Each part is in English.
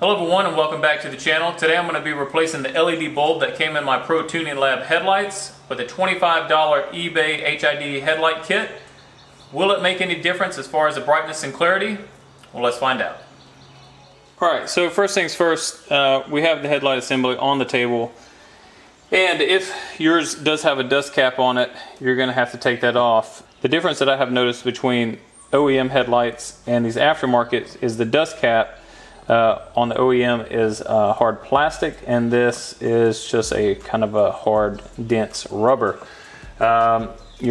Hello everyone and welcome back to the channel. Today I'm going to be replacing the LED bulb that came in my Protuning Lab headlights with a $25 eBay HID headlight kit. Will it make any difference as far as the brightness and clarity? Well, let's find out. Alright, so first things first, we have the headlight assembly on the table. And if yours does have a dust cap on it, you're going to have to take that off. The difference that I have noticed between OEM headlights and these aftermarkets is the dust cap on the OEM is hard plastic, and this is just a kind of a hard, dense rubber. You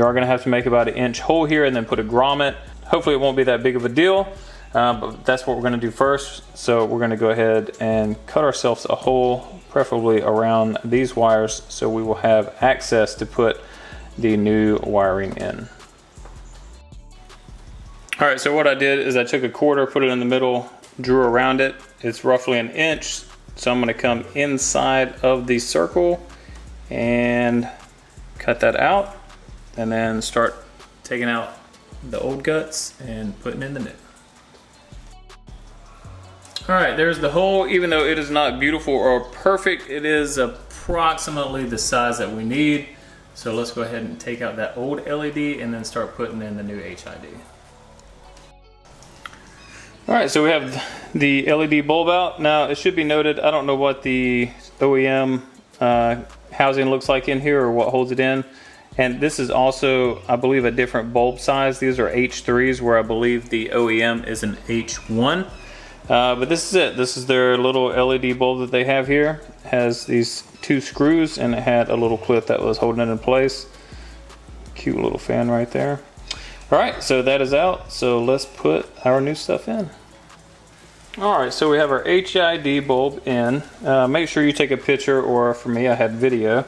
are going to have to make about an inch hole here and then put a grommet. Hopefully it won't be that big of a deal, but that's what we're going to do first. So we're going to go ahead and cut ourselves a hole, preferably around these wires, so we will have access to put the new wiring in. Alright, so what I did is I took a quarter, put it in the middle, drew around it. It's roughly an inch, so I'm going to come inside of the circle and cut that out, and then start taking out the old guts and putting in the new. Alright, there's the hole. Even though it is not beautiful or perfect, it is approximately the size that we need. So let's go ahead and take out that old LED and then start putting in the new HID. Alright, so we have the LED bulb out. Now it should be noted, I don't know what the OEM housing looks like in here or what holds it in. And this is also, I believe, a different bulb size. These are H3s, where I believe the OEM is an H1. But this is it. This is their little LED bulb that they have here. It has these two screws, and it had a little clip that was holding it in place. Cute little fan right there. Alright, so that is out, so let's put our new stuff in. Alright, so we have our HID bulb in. Make sure you take a picture, or for me I had video,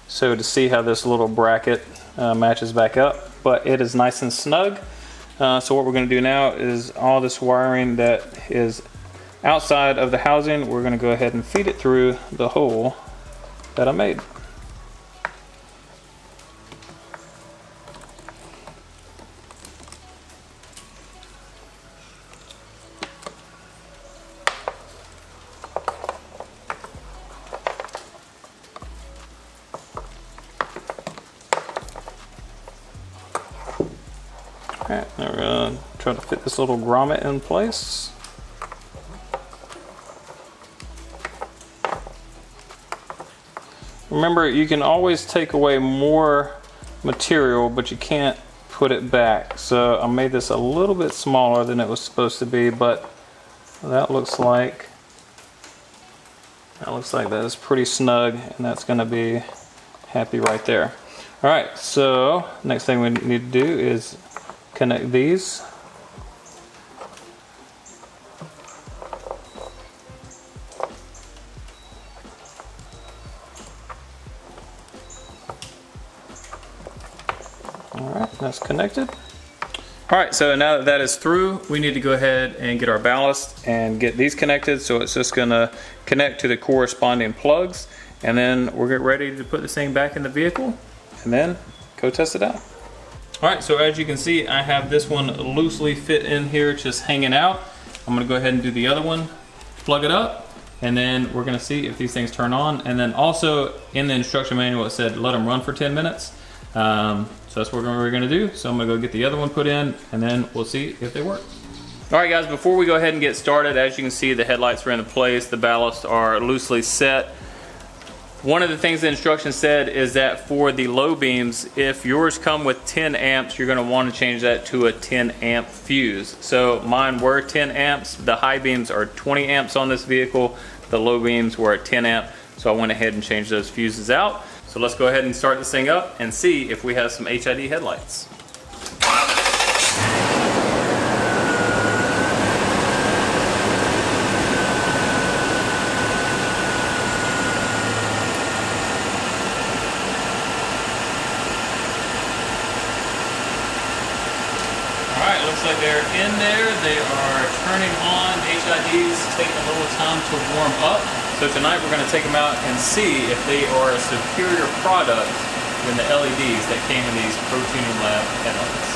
so to see how this little bracket matches back up. But it is nice and snug. So what we're going to do now is all this wiring that is outside of the housing, we're going to go ahead and feed it through the hole that I made. Alright, now we're going to try to fit this little grommet in place. Remember, you can always take away more material, but you can't put it back. So I made this a little bit smaller than it was supposed to be, but that looks like that is pretty snug, and that's going to be happy right there. Alright, so next thing we need to do is connect these. Alright, that's connected. Alright, so now that that is through, we need to go ahead and get our ballast and get these connected. So it's just going to connect to the corresponding plugs, and then we'll get ready to put this thing back in the vehicle and then go test it out. Alright, so as you can see, I have this one loosely fit in here, just hanging out. I'm going to go ahead and do the other one, plug it up, and then we're going to see if these things turn on. And then also in the instruction manual it said let them run for 10 minutes. So that's what we're going to do. So I'm going to go get the other one put in, and then we'll see if they work. Alright guys, before we go ahead and get started, as you can see, the headlights are in place, the ballasts are loosely set. One of the things the instructions said is that for the low beams, if yours come with 10 amps, you're going to want to change that to a 10 amp fuse. So mine were 10 amps. The high beams are 20 amps on this vehicle. The low beams were at 10 amp. So I went ahead and changed those fuses out. So let's go ahead and start this thing up and see if we have some HID headlights. Looks like they're in there. They are turning on. HIDs take a little time to warm up. So tonight we're going to take them out and see if they are a superior product than the LEDs that came in these Protuning Lab headlights.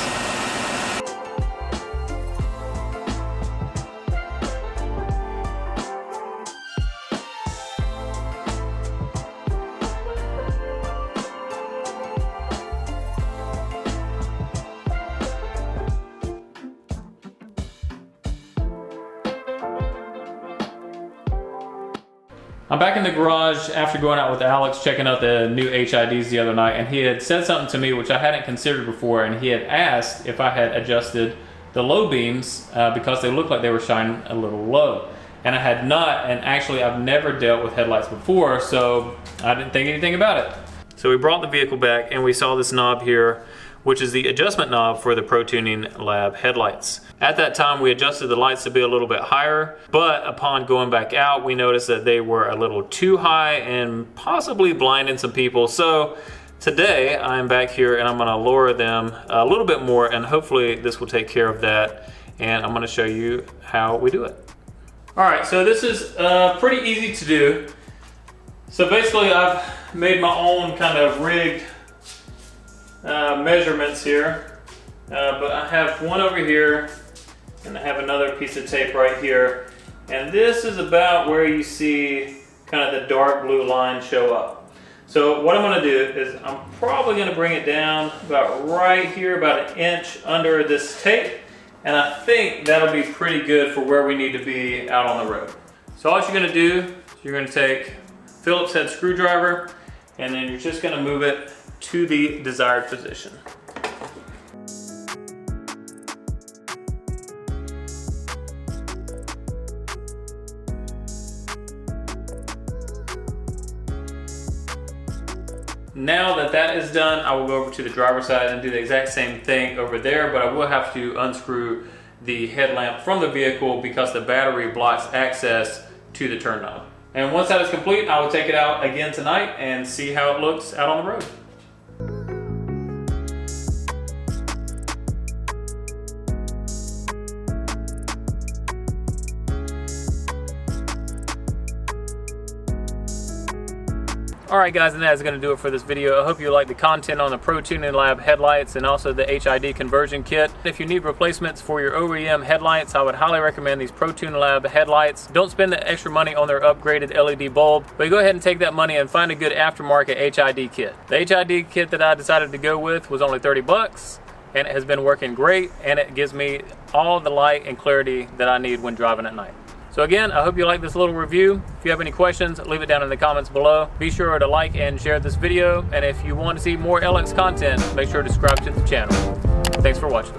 I'm back in the garage after going out with Alex, checking out the new HIDs the other night, and he had said something to me which I hadn't considered before, and he had asked if I had adjusted the low beams because they looked like they were shining a little low. And I had not, and actually I've never dealt with headlights before, so I didn't think anything about it. So we brought the vehicle back and we saw this knob here, which is the adjustment knob for the Protuning Lab headlights. At that time, we adjusted the lights to be a little bit higher, but upon going back out, we noticed that they were a little too high and possibly blinding some people. So today, I'm back here and I'm gonna lower them a little bit more, and hopefully this will take care of that. And I'm gonna show you how we do it. All right, so this is pretty easy to do. So basically, I've made my own kind of rigged measurements here, but I have one over here and I have another piece of tape right here, and this is about where you see kind of the dark blue line show up. So what I'm going to do is I'm probably going to bring it down about right here, about 1 inch under this tape, and I think that'll be pretty good for where we need to be out on the road. So all you're going to do is you're going to take Phillips head screwdriver, and then you're just going to move it to the desired position. Now that that is done, I will go over to the driver's side and do the exact same thing over there, but I will have to unscrew the headlamp from the vehicle because the battery blocks access to the turn knob. And once that is complete, I will take it out again tonight and see how it looks out on the road. Alright guys, and that is going to do it for this video. I hope you like the content on the Protuning Lab headlights and also the HID conversion kit. If you need replacements for your OEM headlights, I would highly recommend these Protuning Lab headlights. Don't spend the extra money on their upgraded LED bulb, but go ahead and take that money and find a good aftermarket HID kit. The HID kit that I decided to go with was only 30 bucks, and it has been working great, and it gives me all the light and clarity that I need when driving at night. So again, I hope you like this little review. If you have any questions, leave it down in the comments below. Be sure to like and share this video. And if you want to see more LX content, make sure to subscribe to the channel. Thanks for watching.